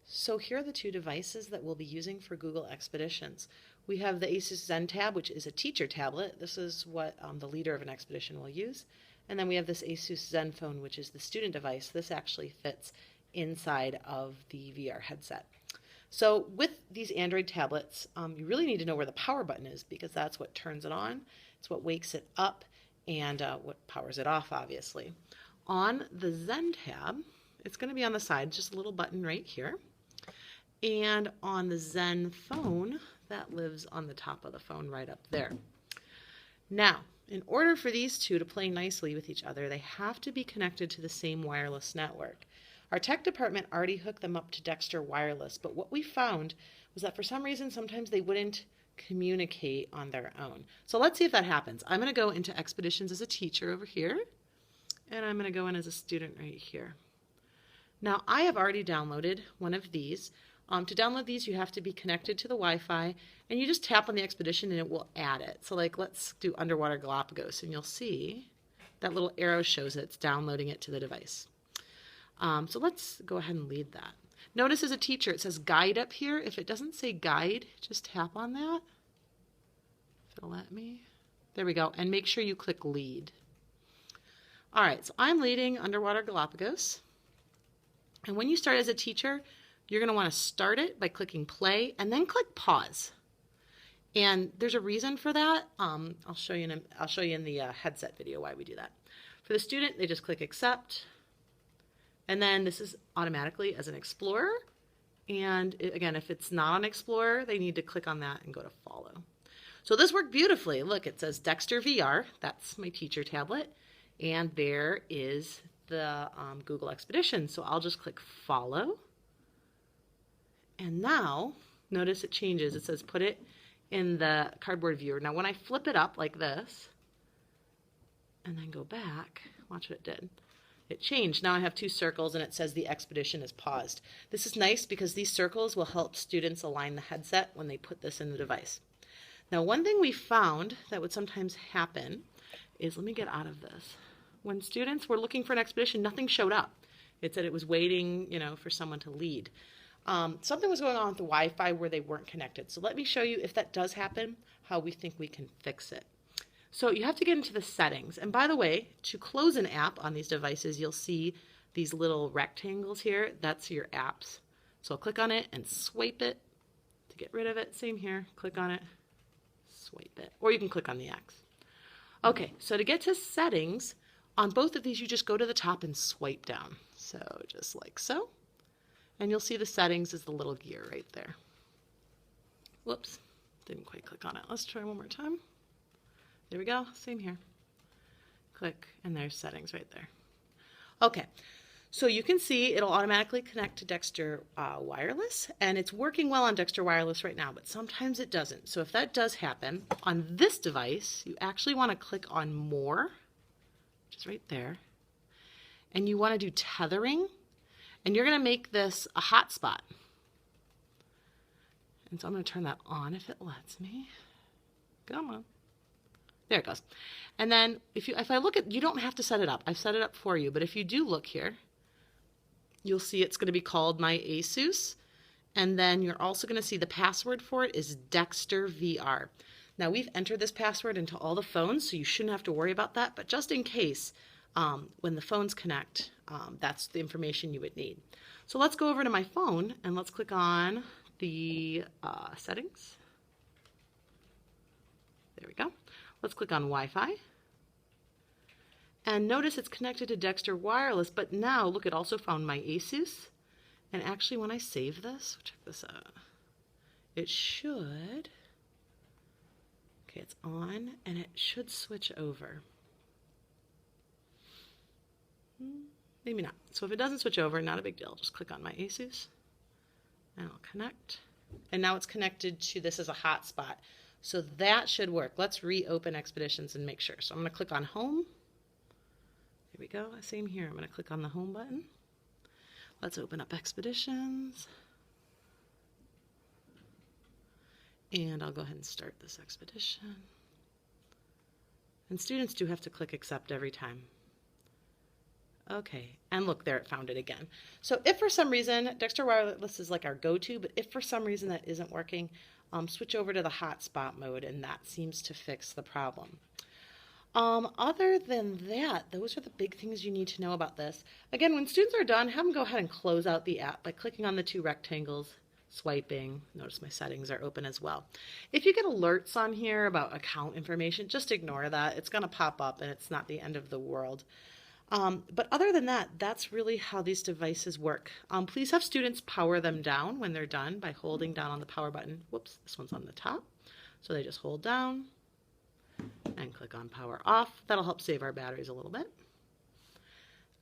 So here are the two devices that we'll be using for Google Expeditions. We have the Asus ZenTab, which is a teacher tablet. This is what the leader of an expedition will use. And then we have this Asus ZenFone, which is the student device. This actually fits inside of the VR headset. So with these Android tablets, you really need to know where the power button is because that's what turns it on. It's what wakes it up and what powers it off, obviously. On the ZenTab, it's going to be on the side, just a little button right here. And on the ZenFone, that lives on the top of the phone right up there. Now, in order for these two to play nicely with each other, they have to be connected to the same wireless network. Our tech department already hooked them up to Dexter Wireless, but what we found was that for some reason, sometimes they wouldn't communicate on their own. So let's see if that happens. I'm going to go into Expeditions as a teacher over here, and I'm going to go in as a student right here. Now, I have already downloaded one of these. To download these, you have to be connected to the Wi-Fi, and you just tap on the expedition and it will add it. So like, let's do Underwater Galapagos, and you'll see that little arrow shows it's downloading it to the device. So let's go ahead and lead that. Notice as a teacher, it says guide up here. If it doesn't say guide, just tap on that. If it'll let me. There we go. And make sure you click lead. All right, so I'm leading Underwater Galapagos. And when you start as a teacher, you're going to want to start it by clicking play and then click pause. And there's a reason for that. I'll show you in the headset video why we do that. For the student, they just click accept. And then this is automatically as an explorer. And again, if it's not on explorer, they need to click on that and go to follow. So this worked beautifully. Look, it says Dexter VR. That's my teacher tablet. And there is the Google Expedition. So I'll just click follow. And now, notice it changes. It says put it in the cardboard viewer. Now when I flip it up like this, and then go back, watch what it did. It changed. Now I have two circles and it says the expedition is paused. This is nice because these circles will help students align the headset when they put this in the device. Now one thing we found that would sometimes happen is, let me get out of this. When students were looking for an expedition, nothing showed up. It said it was waiting, for someone to lead. Something was going on with the Wi-Fi where they weren't connected. So let me show you, if that does happen, how we think we can fix it. So you have to get into the settings. And by the way, to close an app on these devices, you'll see these little rectangles here. That's your apps. So click on it and swipe it to get rid of it. Same here. Click on it, swipe it. Or you can click on the X. Okay, so to get to settings, on both of these, you just go to the top and swipe down. So just like so. And you'll see the settings is the little gear right there. Whoops, didn't quite click on it. Let's try one more time. There we go, same here. Click, and there's settings right there. Okay, so you can see it'll automatically connect to Dexter Wireless, and it's working well on Dexter Wireless right now, but sometimes it doesn't. So if that does happen, on this device, you actually want to click on More, which is right there, and you want to do tethering. And you're going to make this a hotspot. And so I'm going to turn that on if it lets me. Come on. There it goes. And then if I look at, you don't have to set it up. I've set it up for you. But if you do look here, you'll see it's going to be called My Asus. And then you're also going to see the password for it is Dexter VR. Now we've entered this password into all the phones, so you shouldn't have to worry about that. But just in case, when the phones connect, that's the information you would need. So let's go over to my phone and let's click on the settings. There we go. Let's click on Wi-Fi. And notice it's connected to Dexter Wireless, but now look, it also found My Asus. And actually when I save this, check this out. It should, okay, it's on and it should switch over. Maybe not. So if it doesn't switch over, not a big deal. Just click on My Asus and I'll connect. And now it's connected to this as a hotspot. So that should work. Let's reopen Expeditions and make sure. So I'm going to click on Home. Here we go. Same here. I'm going to click on the Home button. Let's open up Expeditions. And I'll go ahead and start this expedition. And students do have to click accept every time. Okay, and look there, it found it again. So if for some reason, Dexter Wireless is like our go-to, but if for some reason that isn't working, switch over to the hotspot mode, and that seems to fix the problem. Other than that, those are the big things you need to know about this. Again, when students are done, have them go ahead and close out the app by clicking on the two rectangles, swiping. Notice my settings are open as well. If you get alerts on here about account information, just ignore that. It's going to pop up and it's not the end of the world. But other than that, that's really how these devices work. Please have students power them down when they're done by holding down on the power button. Whoops, this one's on the top. So they just hold down and click on power off. That'll help save our batteries a little bit.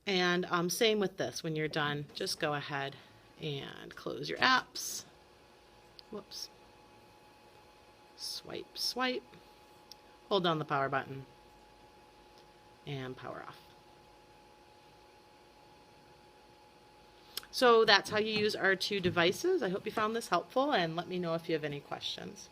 And same with this. When you're done, just go ahead and close your apps. Whoops. Swipe, swipe. Hold down the power button and power off. So that's how you use our two devices. I hope you found this helpful, and let me know if you have any questions.